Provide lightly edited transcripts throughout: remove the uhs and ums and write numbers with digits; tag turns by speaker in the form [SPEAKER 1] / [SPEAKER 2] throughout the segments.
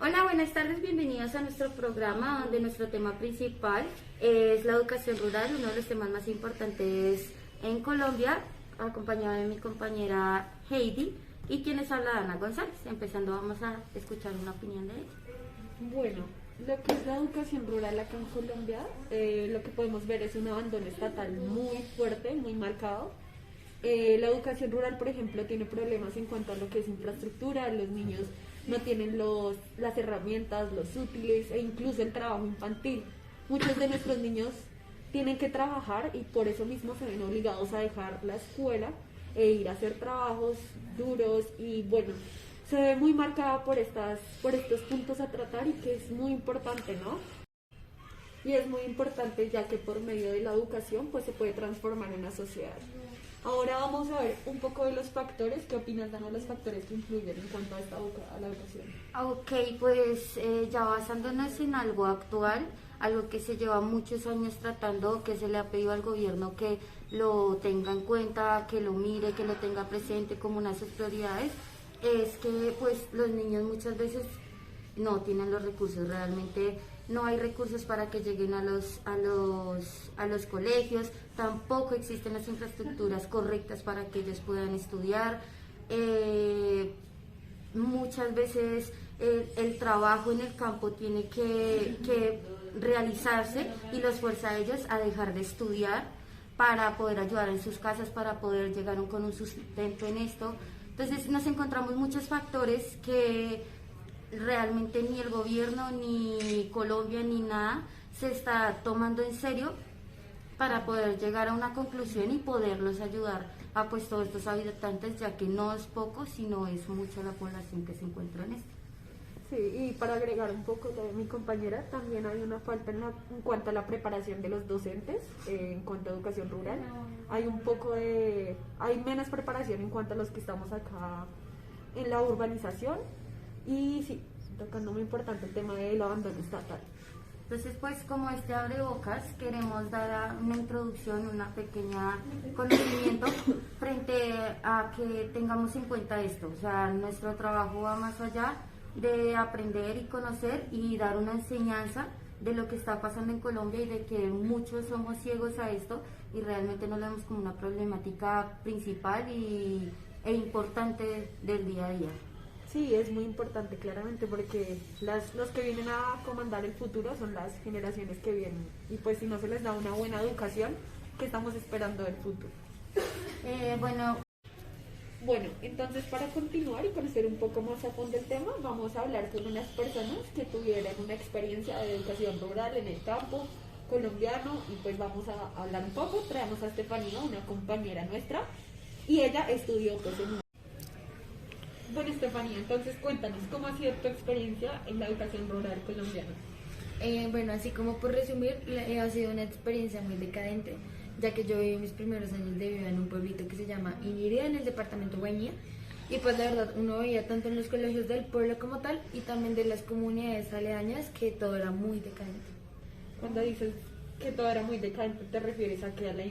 [SPEAKER 1] Hola, buenas tardes, bienvenidos a nuestro programa donde nuestro tema principal es la educación rural, uno de los temas más importantes en Colombia, acompañado de mi compañera Heidi y quienes habla Ana González. Empezando vamos a escuchar una opinión de ella.
[SPEAKER 2] Bueno, lo que es la educación rural acá en Colombia, lo que podemos ver es un abandono estatal muy fuerte, muy marcado. La educación rural, por ejemplo, tiene problemas en cuanto a lo que es infraestructura, los niños no tienen las herramientas, los útiles e incluso el trabajo infantil. Muchos de nuestros niños tienen que trabajar y por eso mismo se ven obligados a dejar la escuela e ir a hacer trabajos duros y bueno, se ve muy marcada por estos puntos a tratar y que es muy importante, ¿no? Y es muy importante ya que por medio de la educación pues se puede transformar una sociedad. Ahora vamos a ver un poco de los factores. ¿Qué opinas, Dana, de los factores que influyen en cuanto a la educación?
[SPEAKER 1] Ok, pues ya basándonos en algo actual, algo que se lleva muchos años tratando, que se le ha pedido al gobierno que lo tenga en cuenta, que lo mire, que lo tenga presente como una de sus prioridades, es que pues los niños muchas veces no tienen los recursos, realmente no hay recursos para que lleguen a los colegios, tampoco existen las infraestructuras correctas para que ellos puedan estudiar. Muchas veces el trabajo en el campo tiene que realizarse y los fuerza a ellos a dejar de estudiar para poder ayudar en sus casas, para poder llegar con un sustento en esto. Entonces nos encontramos muchos factores que realmente ni el gobierno, ni Colombia, ni nada se está tomando en serio para poder llegar a una conclusión y poderlos ayudar a pues todos estos habitantes, ya que no es poco, sino es mucha la población que se encuentra en esto.
[SPEAKER 2] Sí, y para agregar un poco lo de mi compañera, también hay una falta en cuanto a la preparación de los docentes, en cuanto a educación rural. Hay menos preparación en cuanto a los que estamos acá en la urbanización. Y sí, tocando muy importante el tema del abandono estatal.
[SPEAKER 1] Entonces, pues como este abrebocas, queremos dar una introducción, una pequeña conocimiento frente a que tengamos en cuenta esto. O sea, nuestro trabajo va más allá de aprender y conocer y dar una enseñanza de lo que está pasando en Colombia y de que muchos somos ciegos a esto y realmente no lo vemos como una problemática principal e importante del día a día.
[SPEAKER 2] Sí, es muy importante claramente porque los que vienen a comandar el futuro son las generaciones que vienen y pues si no se les da una buena educación, ¿qué estamos esperando del futuro? Bueno, entonces para continuar y conocer un poco más a fondo el tema, vamos a hablar con unas personas que tuvieron una experiencia de educación rural en el campo colombiano y pues vamos a hablar un poco. Traemos a Estefanía, una compañera nuestra, y ella estudió pues en... Bueno, Estefanía, entonces cuéntanos, ¿cómo ha sido tu experiencia en la educación rural colombiana?
[SPEAKER 3] Bueno, así como por resumir, ha sido una experiencia muy decadente, ya que yo viví mis primeros años de vida en un pueblito que se llama Inírida, en el departamento Guainía, y pues la verdad uno veía tanto en los colegios del pueblo como tal, y también de las comunidades aledañas, que todo era muy decadente.
[SPEAKER 2] Cuando dices que todo era muy decadente, ¿te refieres a que a la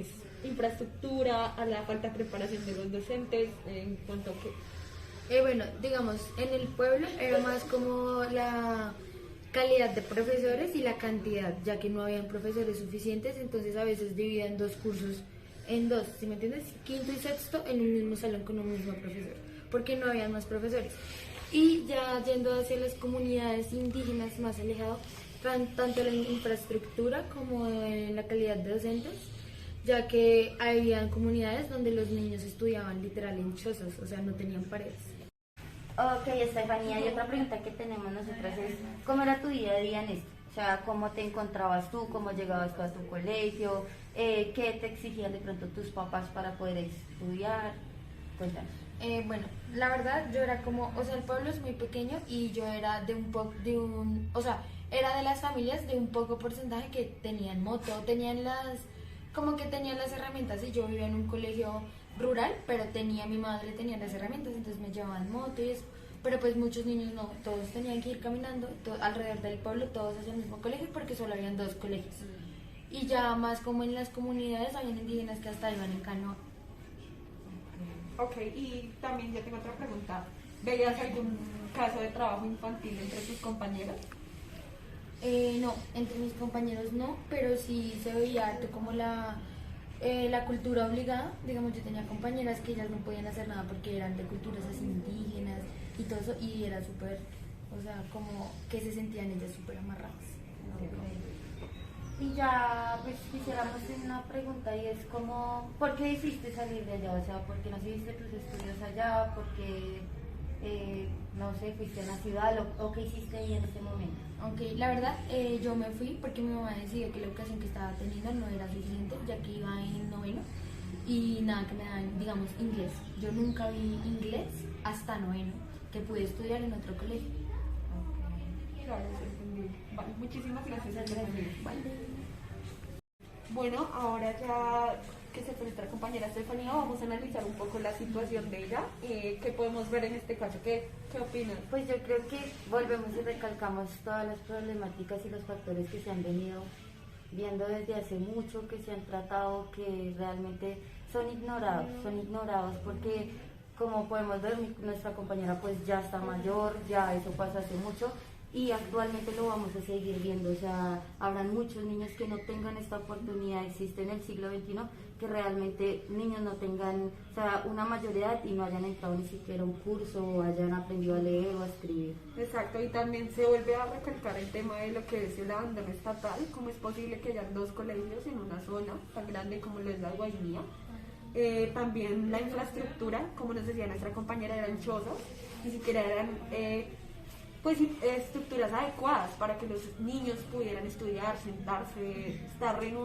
[SPEAKER 2] infraestructura, a la falta de preparación de los docentes, en cuanto a qué?
[SPEAKER 3] Bueno, digamos, en el pueblo era más como la calidad de profesores y la cantidad, ya que no habían profesores suficientes, entonces a veces dividían dos cursos en dos, ¿sí me entiendes? Quinto y sexto en un mismo salón con un mismo profesor, porque no habían más profesores. Y ya yendo hacia las comunidades indígenas más alejadas, tanto en la infraestructura como en la calidad de docentes, ya que habían comunidades donde los niños estudiaban literal en chozas, o sea, no tenían paredes.
[SPEAKER 1] Ok, Estefanía, y otra pregunta que tenemos nosotras es, ¿cómo era tu día a día en esto? O sea, ¿cómo te encontrabas tú? ¿Cómo llegabas tú a tu colegio? ¿Qué te exigían de pronto tus papás para poder estudiar? Cuéntanos.
[SPEAKER 3] Bueno, la verdad yo era como, o sea, el pueblo es muy pequeño y yo era o sea, era de las familias de un poco porcentaje que tenían moto, como que tenían las herramientas y yo vivía en un colegio rural, pero mi madre tenía las herramientas, entonces me llevaban moto y eso, pero pues muchos niños no, todos tenían que ir caminando alrededor del pueblo, todos hacia el mismo colegio porque solo habían dos colegios. Y ya más como en las comunidades habían indígenas que hasta iban en canoa.
[SPEAKER 2] Ok, y también ya tengo otra pregunta. ¿Veías algún caso de trabajo infantil entre tus compañeros?
[SPEAKER 3] No, entre mis compañeros no, pero sí se veía harto como la cultura obligada. Digamos, yo tenía compañeras que ellas no podían hacer nada porque eran de culturas así indígenas y todo eso, y era súper, o sea, como que se sentían ellas súper amarradas.
[SPEAKER 1] Y ya, pues quisiéramos hacer una pregunta y es como, ¿por qué decidiste salir de allá? O sea, ¿por qué no seguiste tus estudios allá? ¿Por qué, no sé, fuiste a una ciudad o qué hiciste ahí en ese momento?
[SPEAKER 3] Aunque la verdad, yo me fui porque mi mamá decidió que la educación que estaba teniendo no era suficiente, ya que iba en noveno y nada, que me daban, digamos, inglés. Yo nunca vi inglés hasta noveno, que pude estudiar en otro colegio.
[SPEAKER 2] Claro, es entendible. Vale, muchísimas gracias. Vale. Bueno, ahora ya que se fue nuestra compañera Estefanía, vamos a analizar un poco la situación de ella. ¿Qué podemos ver en este caso? ¿Qué opinan?
[SPEAKER 1] Pues yo creo que volvemos y recalcamos todas las problemáticas y los factores que se han venido viendo desde hace mucho, que se han tratado, que realmente son ignorados porque como podemos ver nuestra compañera pues ya está mayor, ya eso pasa hace mucho y actualmente lo vamos a seguir viendo, o sea, habrán muchos niños que no tengan esta oportunidad, existe en el siglo XXI que realmente niños no tengan, o sea, una mayor edad y no hayan entrado ni siquiera a un curso o hayan aprendido a leer o a escribir.
[SPEAKER 2] Exacto, y también se vuelve a recalcar el tema de lo que es el abandono estatal. ¿Cómo es posible que haya dos colegios en una zona tan grande como lo es la Guainía? También la infraestructura, como nos decía nuestra compañera, eran chozas, ni siquiera eran pues estructuras adecuadas para que los niños pudieran estudiar, sentarse, estar en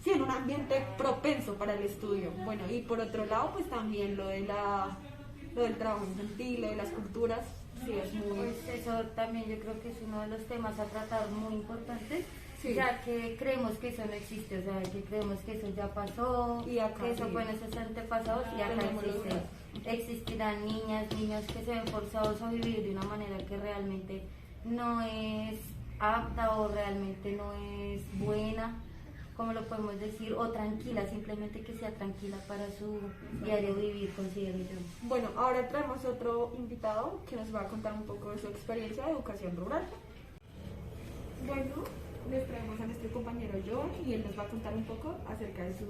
[SPEAKER 2] en un ambiente propenso para el estudio. Bueno, y por otro lado, pues también lo del trabajo infantil, lo de las culturas, sí es muy...
[SPEAKER 1] Pues eso también yo creo que es uno de los temas a tratar muy importantes,
[SPEAKER 2] sí.
[SPEAKER 1] Ya que creemos que eso no existe, o sea, que creemos que eso ya pasó,
[SPEAKER 2] Y acá,
[SPEAKER 1] que eso
[SPEAKER 2] sí.
[SPEAKER 1] fue en esos antepasados y acá existe. Existirán niñas, niños que se ven forzados a vivir de una manera que realmente no es apta o realmente no es buena, como lo podemos decir, o tranquila, simplemente que sea tranquila para su diario vivir, considero yo.
[SPEAKER 2] Bueno, ahora traemos otro invitado que nos va a contar un poco de su experiencia de educación rural. Bueno, les traemos a nuestro compañero Joan y él nos va a contar un poco acerca de su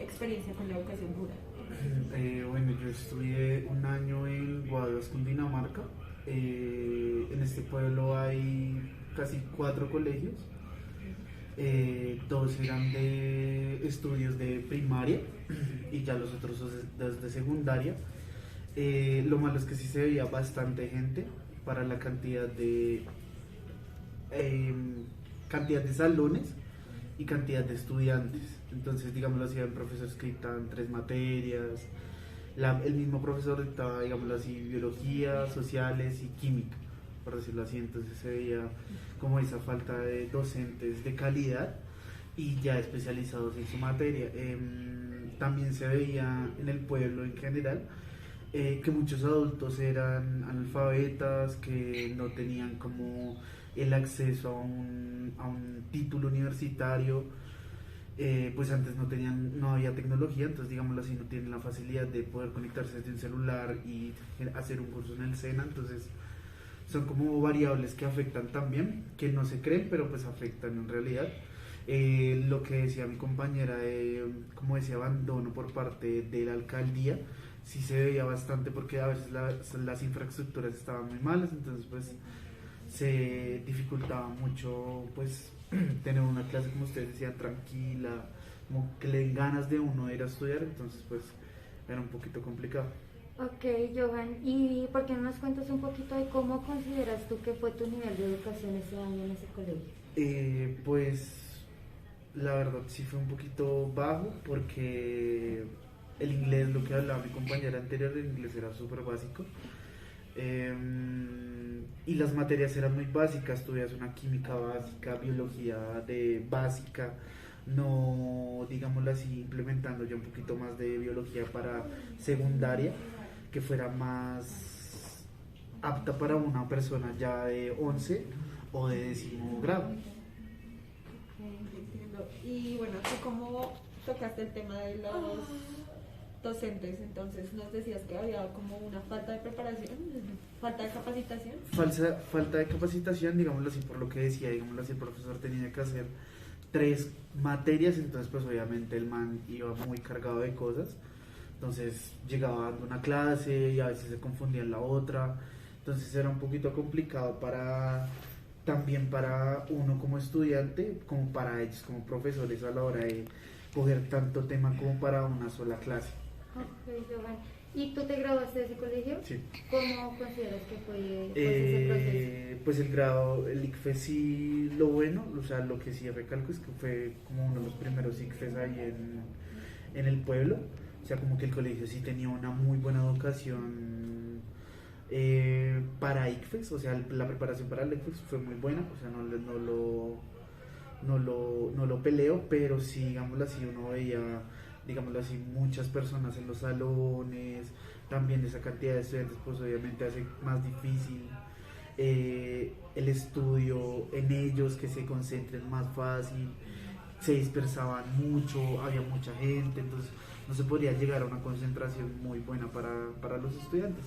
[SPEAKER 2] experiencia con la educación rural.
[SPEAKER 4] Bueno, yo estudié un año en Guaduas, Cundinamarca. En este pueblo hay casi 4 colegios. 2 eran de estudios de primaria y ya los otros 2 de secundaria. Lo malo es que sí se veía bastante gente para la cantidad de salones y cantidad de estudiantes. Entonces, digámoslo así, eran profesores que dictaban 3 materias. El mismo profesor dictaba, digámoslo así, biología, sociales y química, por decirlo así. Entonces se veía como esa falta de docentes de calidad y ya especializados en su materia. También se veía en el pueblo en general que muchos adultos eran analfabetas, que no tenían como el acceso a un título universitario. Pues antes no había tecnología, entonces digámoslo así, no tienen la facilidad de poder conectarse desde un celular y hacer un curso en el SENA. Entonces son como variables que afectan también, que no se creen, pero pues afectan en realidad. Lo que decía mi compañera, como ese abandono por parte de la alcaldía, sí se veía bastante porque a veces las infraestructuras estaban muy malas, entonces pues se dificultaba mucho pues tener una clase, como ustedes decían, tranquila, como que le den ganas de uno ir a estudiar, entonces pues era un poquito complicado.
[SPEAKER 1] Ok, Johan, ¿y por qué no nos cuentas un poquito de cómo consideras tú que fue tu nivel de educación ese año en ese colegio?
[SPEAKER 4] Pues la verdad sí fue un poquito bajo porque el inglés, lo que hablaba mi compañera anterior, el inglés era súper básico. Y las materias eran muy básicas, tuvías una química básica, biología básica, no, digámoslo así, implementando ya un poquito más de biología para secundaria, que fuera más apta para una persona ya de 11 o de 10º grado.
[SPEAKER 2] Entiendo. Y bueno, ¿tú cómo tocaste el tema de docentes. Entonces nos decías que había como una falta de preparación, falta de capacitación.
[SPEAKER 4] Falta de capacitación, digámoslo así, por lo que decía, digámoslo así, el profesor tenía que hacer 3 materias, entonces pues obviamente el man iba muy cargado de cosas, entonces llegaba dando una clase y a veces se confundía en la otra, entonces era un poquito complicado también para uno como estudiante, como para ellos como profesores a la hora de coger tanto tema como para una sola clase.
[SPEAKER 1] Ok, Giovanni. ¿Y tú te graduaste de ese colegio?
[SPEAKER 4] Sí.
[SPEAKER 1] ¿Cómo consideras que fue pues, ese proceso?
[SPEAKER 4] Pues el grado, el ICFES sí, lo bueno, o sea, lo que sí recalco es que fue como uno de los primeros ICFES ahí en el pueblo, o sea, como que el colegio sí tenía una muy buena educación para ICFES, o sea, la preparación para el ICFES fue muy buena, o sea, no lo peleo, pero sí, digámoslo así, uno veía, digámoslo así, muchas personas en los salones, también esa cantidad de estudiantes pues obviamente hace más difícil el estudio en ellos, que se concentren más fácil, se dispersaban mucho, había mucha gente, entonces no se podría llegar a una concentración muy buena para los estudiantes.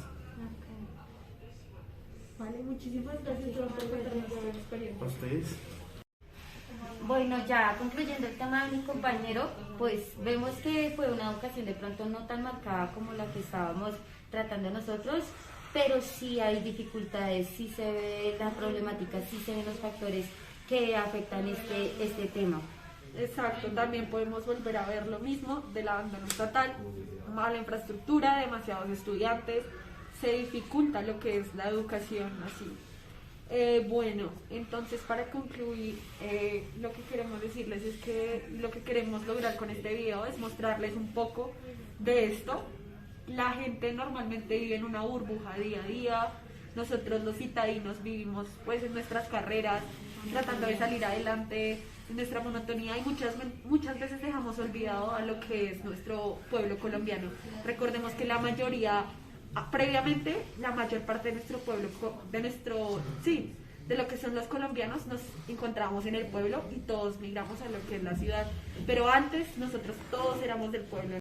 [SPEAKER 2] Vale, muchísimas gracias Joan, por contarnos tu experiencia.
[SPEAKER 4] ¿A ustedes?
[SPEAKER 1] Bueno, ya concluyendo el tema de mi compañero, pues vemos que fue una educación de pronto no tan marcada como la que estábamos tratando nosotros, pero sí hay dificultades, sí se ve la problemática, sí se ven los factores que afectan este tema.
[SPEAKER 2] Exacto, también podemos volver a ver lo mismo del abandono estatal, mala infraestructura, demasiados estudiantes, se dificulta lo que es la educación así. Bueno, entonces para concluir, lo que queremos decirles es que lo que queremos lograr con este video es mostrarles un poco de esto. La gente normalmente vive en una burbuja día a día, nosotros los citadinos vivimos pues en nuestras carreras, tratando de salir adelante en nuestra monotonía y muchas veces dejamos olvidado a lo que es nuestro pueblo colombiano. Recordemos que la mayoría, previamente, la mayor parte de nuestro pueblo, de lo que son los colombianos, nos encontramos en el pueblo y todos migramos a lo que es la ciudad. Pero antes nosotros todos éramos del pueblo.